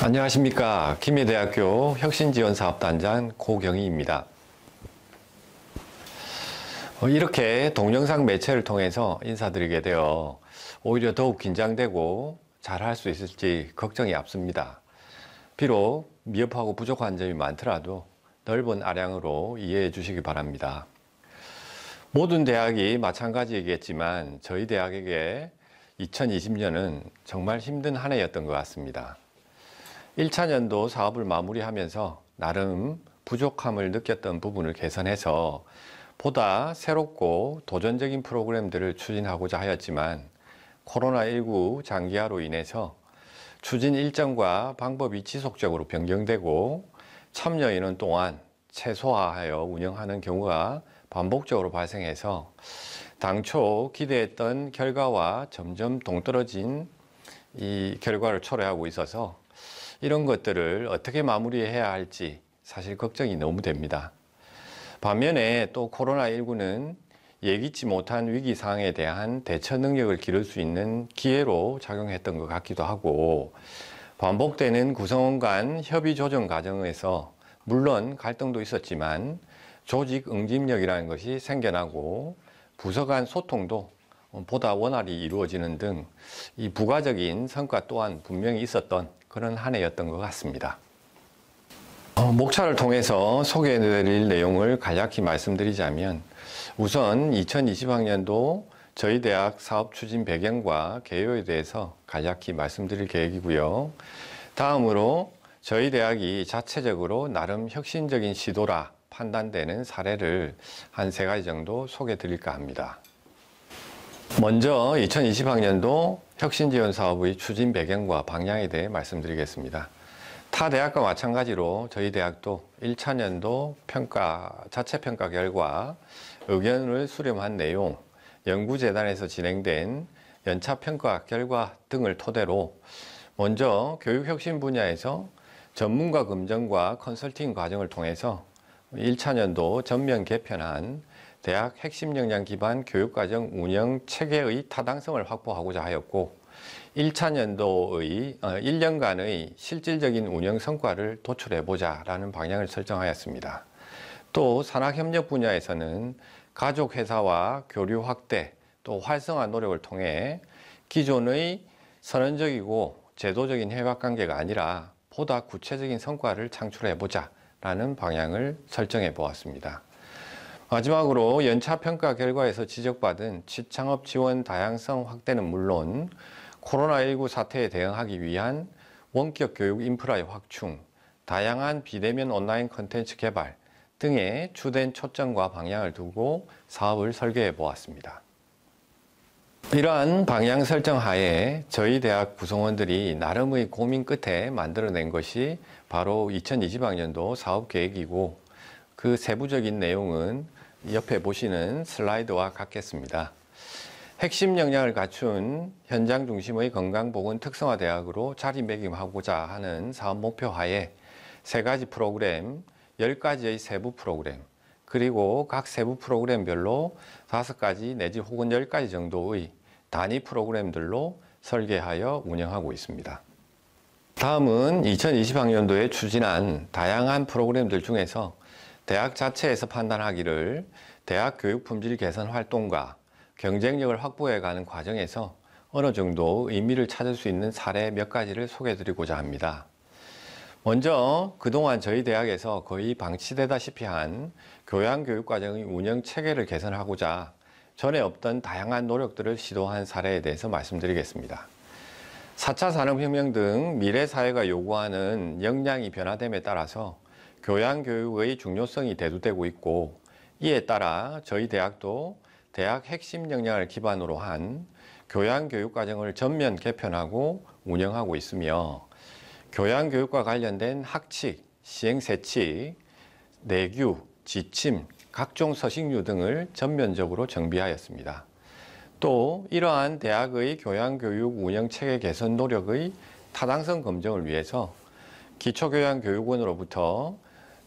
안녕하십니까. 김해대학교 혁신지원사업단장 고경희입니다. 이렇게 동영상 매체를 통해서 인사드리게 되어 오히려 더욱 긴장되고 잘할 수 있을지 걱정이 앞섭니다. 비록 미흡하고 부족한 점이 많더라도 넓은 아량으로 이해해 주시기 바랍니다. 모든 대학이 마찬가지이겠지만 저희 대학에게 2020년은 정말 힘든 한 해였던 것 같습니다. 1차년도 사업을 마무리하면서 나름 부족함을 느꼈던 부분을 개선해서 보다 새롭고 도전적인 프로그램들을 추진하고자 하였지만 코로나19 장기화로 인해서 추진 일정과 방법이 지속적으로 변경되고 참여 인원 또한 최소화하여 운영하는 경우가 반복적으로 발생해서 당초 기대했던 결과와 점점 동떨어진 이 결과를 초래하고 있어서 이런 것들을 어떻게 마무리해야 할지 사실 걱정이 너무 됩니다. 반면에 또 코로나19는 예기치 못한 위기 상황에 대한 대처 능력을 기를 수 있는 기회로 작용했던 것 같기도 하고, 반복되는 구성원 간 협의 조정 과정에서 물론 갈등도 있었지만 조직 응집력이라는 것이 생겨나고 부서 간 소통도 보다 원활히 이루어지는 등 이 부가적인 성과 또한 분명히 있었던 그런 한 해였던 것 같습니다. 목차를 통해서 소개해드릴 내용을 간략히 말씀드리자면, 우선 2020학년도 저희 대학 사업 추진 배경과 개요에 대해서 간략히 말씀드릴 계획이고요. 다음으로 저희 대학이 자체적으로 나름 혁신적인 시도라 판단되는 사례를 한 3가지 정도 소개해 드릴까 합니다. 먼저 2020학년도 혁신지원 사업의 추진 배경과 방향에 대해 말씀드리겠습니다. 타 대학과 마찬가지로 저희 대학도 1차년도 자체 평가 결과, 의견을 수렴한 내용, 연구재단에서 진행된 연차 평가 결과 등을 토대로 먼저 교육혁신 분야에서 전문가 검증과 컨설팅 과정을 통해서 1차년도 전면 개편한 대학 핵심 역량 기반 교육과정 운영 체계의 타당성을 확보하고자 하였고, 1차년도의 1년간의 실질적인 운영 성과를 도출해보자 라는 방향을 설정하였습니다. 또 산학협력 분야에서는 가족회사와 교류 확대 또 활성화 노력을 통해 기존의 선언적이고 제도적인 협약관계가 아니라 보다 구체적인 성과를 창출해보자 라는 방향을 설정해 보았습니다. 마지막으로 연차평가 결과에서 지적받은 취창업 지원 다양성 확대는 물론 코로나19 사태에 대응하기 위한 원격 교육 인프라의 확충, 다양한 비대면 온라인 콘텐츠 개발 등의 주된 초점과 방향을 두고 사업을 설계해 보았습니다. 이러한 방향 설정 하에 저희 대학 구성원들이 나름의 고민 끝에 만들어낸 것이 바로 2020학년도 사업계획이고, 그 세부적인 내용은 옆에 보시는 슬라이드와 같겠습니다. 핵심 역량을 갖춘 현장 중심의 건강보건 특성화 대학으로 자리매김하고자 하는 사업 목표 하에 3가지 프로그램, 10가지의 세부 프로그램, 그리고 각 세부 프로그램별로 5가지 내지 혹은 10가지 정도의 단위 프로그램들로 설계하여 운영하고 있습니다. 다음은 2020학년도에 추진한 다양한 프로그램들 중에서 대학 자체에서 판단하기를 대학 교육 품질 개선 활동과 경쟁력을 확보해가는 과정에서 어느 정도 의미를 찾을 수 있는 사례 몇 가지를 소개해 드리고자 합니다. 먼저 그동안 저희 대학에서 거의 방치되다시피 한 교양교육과정의 운영 체계를 개선하고자 전에 없던 다양한 노력들을 시도한 사례에 대해서 말씀드리겠습니다. 4차 산업혁명 등 미래 사회가 요구하는 역량이 변화됨에 따라서 교양교육의 중요성이 대두되고 있고, 이에 따라 저희 대학도 대학 핵심 역량을 기반으로 한 교양교육과정을 전면 개편하고 운영하고 있으며, 교양교육과 관련된 학칙, 시행세칙, 내규, 지침, 각종 서식류 등을 전면적으로 정비하였습니다. 또 이러한 대학의 교양교육 운영체계 개선 노력의 타당성 검증을 위해서 기초교양교육원으로부터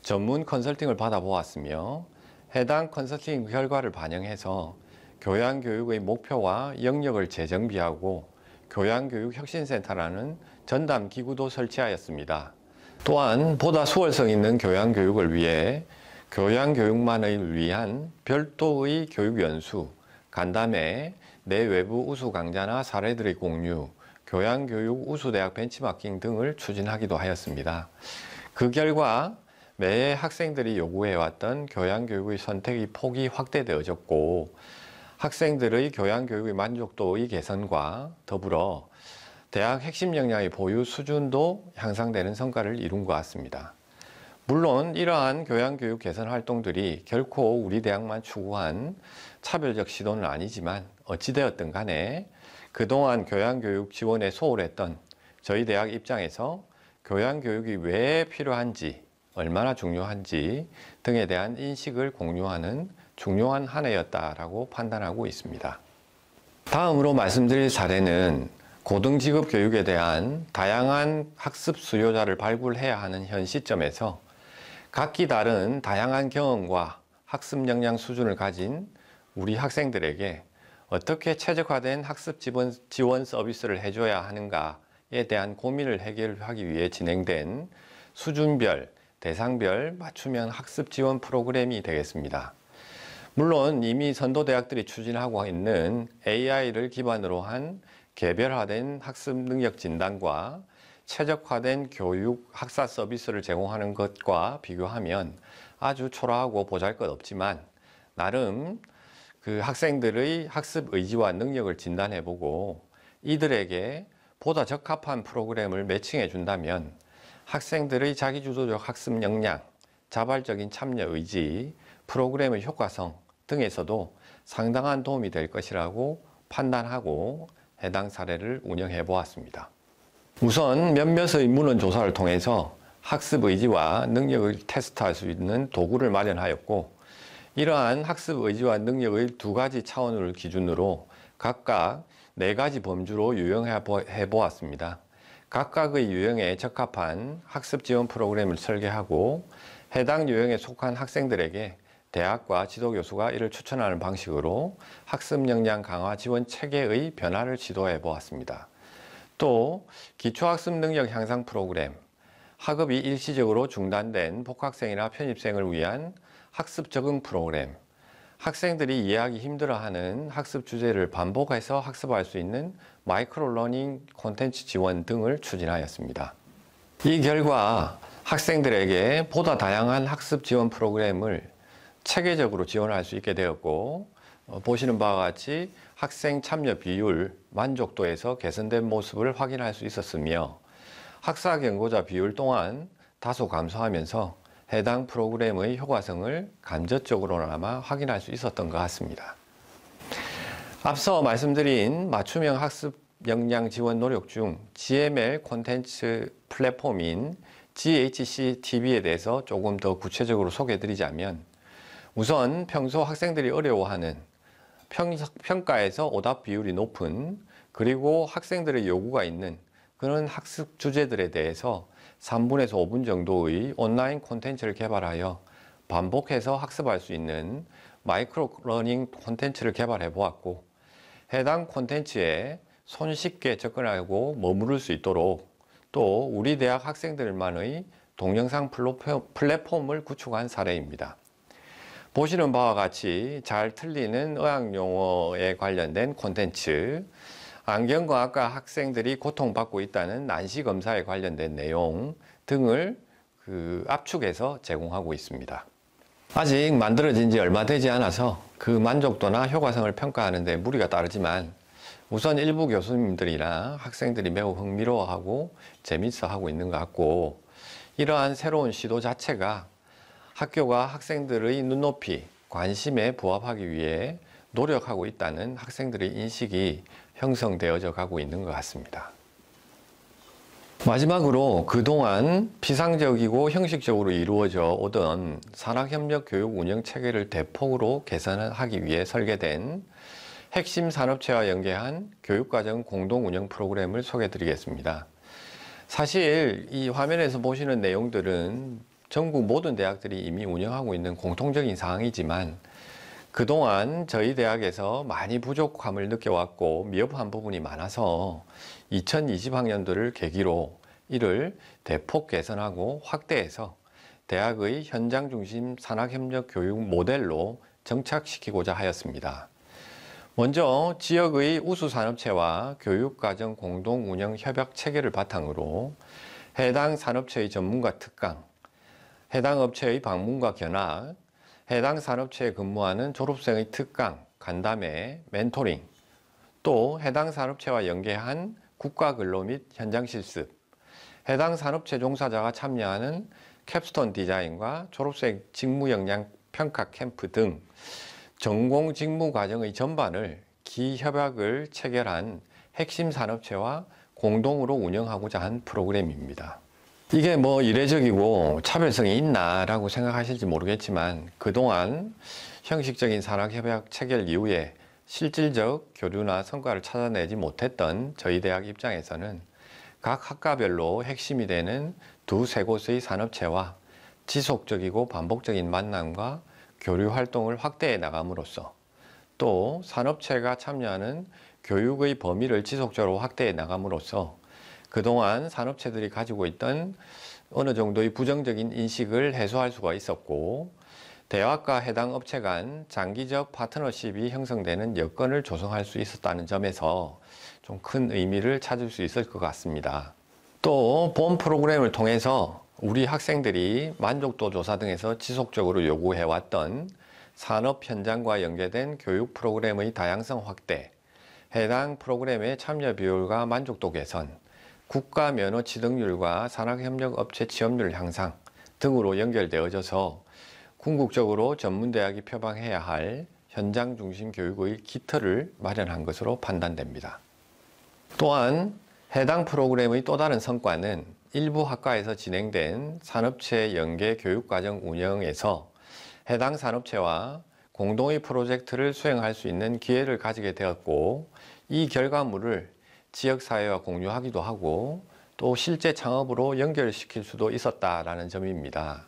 전문 컨설팅을 받아보았으며, 해당 컨설팅 결과를 반영해서 교양교육의 목표와 영역을 재정비하고 교양교육혁신센터라는 전담 기구도 설치하였습니다. 또한 보다 수월성 있는 교양교육을 위해 교양교육만을 위한 별도의 교육연수, 간담회, 내외부 우수 강좌나 사례들의 공유, 교양교육 우수대학 벤치마킹 등을 추진하기도 하였습니다. 그 결과 매해 학생들이 요구해왔던 교양교육의 선택의 폭이 확대되어졌고 학생들의 교양교육의 만족도의 개선과 더불어 대학 핵심 역량의 보유 수준도 향상되는 성과를 이룬 것 같습니다. 물론 이러한 교양교육 개선 활동들이 결코 우리 대학만 추구한 차별적 시도는 아니지만 어찌되었든 간에 그동안 교양교육 지원에 소홀했던 저희 대학 입장에서 교양교육이 왜 필요한지, 얼마나 중요한지 등에 대한 인식을 공유하는 중요한 한 해였다라고 판단하고 있습니다. 다음으로 말씀드릴 사례는 고등직업 교육에 대한 다양한 학습 수요자를 발굴해야 하는 현 시점에서 각기 다른 다양한 경험과 학습 역량 수준을 가진 우리 학생들에게 어떻게 최적화된 학습 지원 서비스를 해줘야 하는가에 대한 고민을 해결하기 위해 진행된 수준별, 대상별 맞춤형 학습 지원 프로그램이 되겠습니다. 물론 이미 선도대학들이 추진하고 있는 AI를 기반으로 한 개별화된 학습 능력 진단과 최적화된 교육 학사 서비스를 제공하는 것과 비교하면 아주 초라하고 보잘것없지만 나름 그 학생들의 학습 의지와 능력을 진단해보고 이들에게 보다 적합한 프로그램을 매칭해 준다면 학생들의 자기주도적 학습 역량, 자발적인 참여 의지, 프로그램의 효과성 등에서도 상당한 도움이 될 것이라고 판단하고 해당 사례를 운영해 보았습니다. 우선 몇몇의 문헌 조사를 통해서 학습 의지와 능력을 테스트할 수 있는 도구를 마련하였고 이러한 학습 의지와 능력의 두 가지 차원을 기준으로 각각 4가지 범주로 유형해 보았습니다. 각각의 유형에 적합한 학습 지원 프로그램을 설계하고 해당 유형에 속한 학생들에게 대학과 지도교수가 이를 추천하는 방식으로 학습 역량 강화 지원 체계의 변화를 시도해 보았습니다. 또 기초학습 능력 향상 프로그램, 학업이 일시적으로 중단된 복학생이나 편입생을 위한 학습 적응 프로그램, 학생들이 이해하기 힘들어하는 학습 주제를 반복해서 학습할 수 있는 마이크로 러닝 콘텐츠 지원 등을 추진하였습니다. 이 결과 학생들에게 보다 다양한 학습 지원 프로그램을 체계적으로 지원할 수 있게 되었고 보시는 바와 같이 학생 참여 비율, 만족도에서 개선된 모습을 확인할 수 있었으며 학사 경고자 비율 또한 다소 감소하면서 해당 프로그램의 효과성을 간접적으로나마 확인할 수 있었던 것 같습니다. 앞서 말씀드린 맞춤형 학습 역량 지원 노력 중 GML 콘텐츠 플랫폼인 GHCTV에 대해서 조금 더 구체적으로 소개해드리자면 우선 평소 학생들이 어려워하는 평가에서 오답 비율이 높은 그리고 학생들의 요구가 있는 그런 학습 주제들에 대해서 3분에서 5분 정도의 온라인 콘텐츠를 개발하여 반복해서 학습할 수 있는 마이크로 러닝 콘텐츠를 개발해 보았고 해당 콘텐츠에 손쉽게 접근하고 머무를 수 있도록 또 우리 대학 학생들만의 동영상 플랫폼을 구축한 사례입니다. 보시는 바와 같이 잘 틀리는 의학용어에 관련된 콘텐츠, 안경과학과 학생들이 고통받고 있다는 난시검사에 관련된 내용 등을 압축해서 제공하고 있습니다. 아직 만들어진 지 얼마 되지 않아서 그 만족도나 효과성을 평가하는 데 무리가 따르지만 우선 일부 교수님들이나 학생들이 매우 흥미로워하고 재밌어하고 있는 것 같고 이러한 새로운 시도 자체가 학교가 학생들의 눈높이, 관심에 부합하기 위해 노력하고 있다는 학생들의 인식이 형성되어져 가고 있는 것 같습니다. 마지막으로 그동안 피상적이고 형식적으로 이루어져 오던 산학협력 교육 운영 체계를 대폭으로 개선하기 위해 설계된 핵심 산업체와 연계한 교육과정 공동 운영 프로그램을 소개해 드리겠습니다. 사실 이 화면에서 보시는 내용들은 전국 모든 대학들이 이미 운영하고 있는 공통적인 사항이지만 그동안 저희 대학에서 많이 부족함을 느껴왔고 미흡한 부분이 많아서 2020학년도를 계기로 이를 대폭 개선하고 확대해서 대학의 현장 중심 산학협력 교육 모델로 정착시키고자 하였습니다. 먼저 지역의 우수산업체와 교육과정 공동운영 협약 체계를 바탕으로 해당 산업체의 전문가 특강, 해당 업체의 방문과 견학, 해당 산업체에 근무하는 졸업생의 특강, 간담회, 멘토링, 또 해당 산업체와 연계한 국가근로 및 현장 실습, 해당 산업체 종사자가 참여하는 캡스톤 디자인과 졸업생 직무 역량 평가 캠프 등 전공 직무 과정의 전반을 기협약을 체결한 핵심 산업체와 공동으로 운영하고자 한 프로그램입니다. 이게 뭐 이례적이고 차별성이 있나라고 생각하실지 모르겠지만 그동안 형식적인 산학협약 체결 이후에 실질적 교류나 성과를 찾아내지 못했던 저희 대학 입장에서는 각 학과별로 핵심이 되는 두세 곳의 산업체와 지속적이고 반복적인 만남과 교류 활동을 확대해 나감으로써 또 산업체가 참여하는 교육의 범위를 지속적으로 확대해 나감으로써 그동안 산업체들이 가지고 있던 어느 정도의 부정적인 인식을 해소할 수가 있었고 대학과 해당 업체 간 장기적 파트너십이 형성되는 여건을 조성할 수 있었다는 점에서 좀 큰 의미를 찾을 수 있을 것 같습니다. 또 본 프로그램을 통해서 우리 학생들이 만족도 조사 등에서 지속적으로 요구해왔던 산업 현장과 연계된 교육 프로그램의 다양성 확대, 해당 프로그램의 참여 비율과 만족도 개선, 국가 면허 취득률과 산학협력 업체 취업률 향상 등으로 연결되어져서 궁극적으로 전문대학이 표방해야 할 현장 중심 교육의 기틀을 마련한 것으로 판단됩니다. 또한 해당 프로그램의 또 다른 성과는 일부 학과에서 진행된 산업체 연계 교육과정 운영에서 해당 산업체와 공동의 프로젝트를 수행할 수 있는 기회를 가지게 되었고 이 결과물을 지역사회와 공유하기도 하고 또 실제 창업으로 연결시킬 수도 있었다라는 점입니다.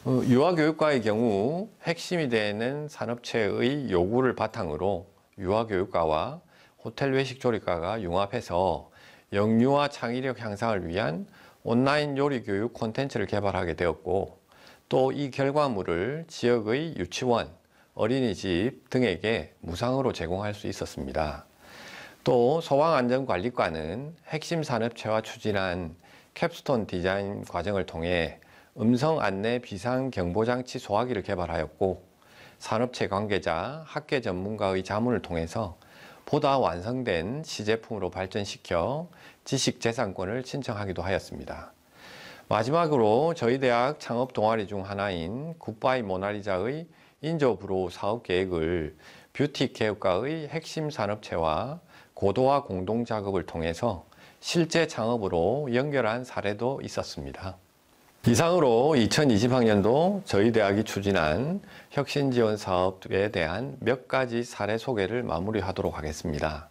유아교육과의 경우 핵심이 되는 산업체의 요구를 바탕으로 유아교육과와 호텔 외식조리과가 융합해서 영유아 창의력 향상을 위한 온라인 요리교육 콘텐츠를 개발하게 되었고 또 이 결과물을 지역의 유치원, 어린이집 등에게 무상으로 제공할 수 있었습니다. 또 소방안전관리과는 핵심 산업체와 추진한 캡스톤 디자인 과정을 통해 음성 안내 비상경보장치 소화기를 개발하였고 산업체 관계자, 학계 전문가의 자문을 통해서 보다 완성된 시제품으로 발전시켜 지식재산권을 신청하기도 하였습니다. 마지막으로 저희 대학 창업 동아리 중 하나인 굿바이 모나리자의 인조브로우 사업계획을 뷰티 케어과의 핵심 산업체와 고도화 공동작업을 통해서 실제 창업으로 연결한 사례도 있었습니다. 이상으로 2020학년도 저희 대학이 추진한 혁신지원 사업에 대한 몇 가지 사례 소개를 마무리하도록 하겠습니다.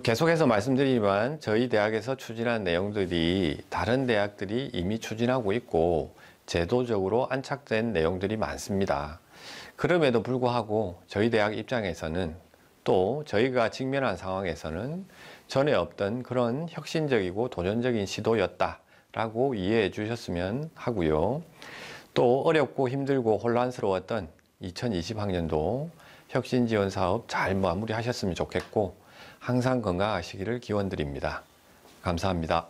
계속해서 말씀드리지만 저희 대학에서 추진한 내용들이 다른 대학들이 이미 추진하고 있고 제도적으로 안착된 내용들이 많습니다. 그럼에도 불구하고 저희 대학 입장에서는 또 저희가 직면한 상황에서는 전에 없던 그런 혁신적이고 도전적인 시도였다 라고 이해해 주셨으면 하고요. 또 어렵고 힘들고 혼란스러웠던 2020학년도 혁신지원 사업 잘 마무리하셨으면 좋겠고 항상 건강하시기를 기원드립니다. 감사합니다.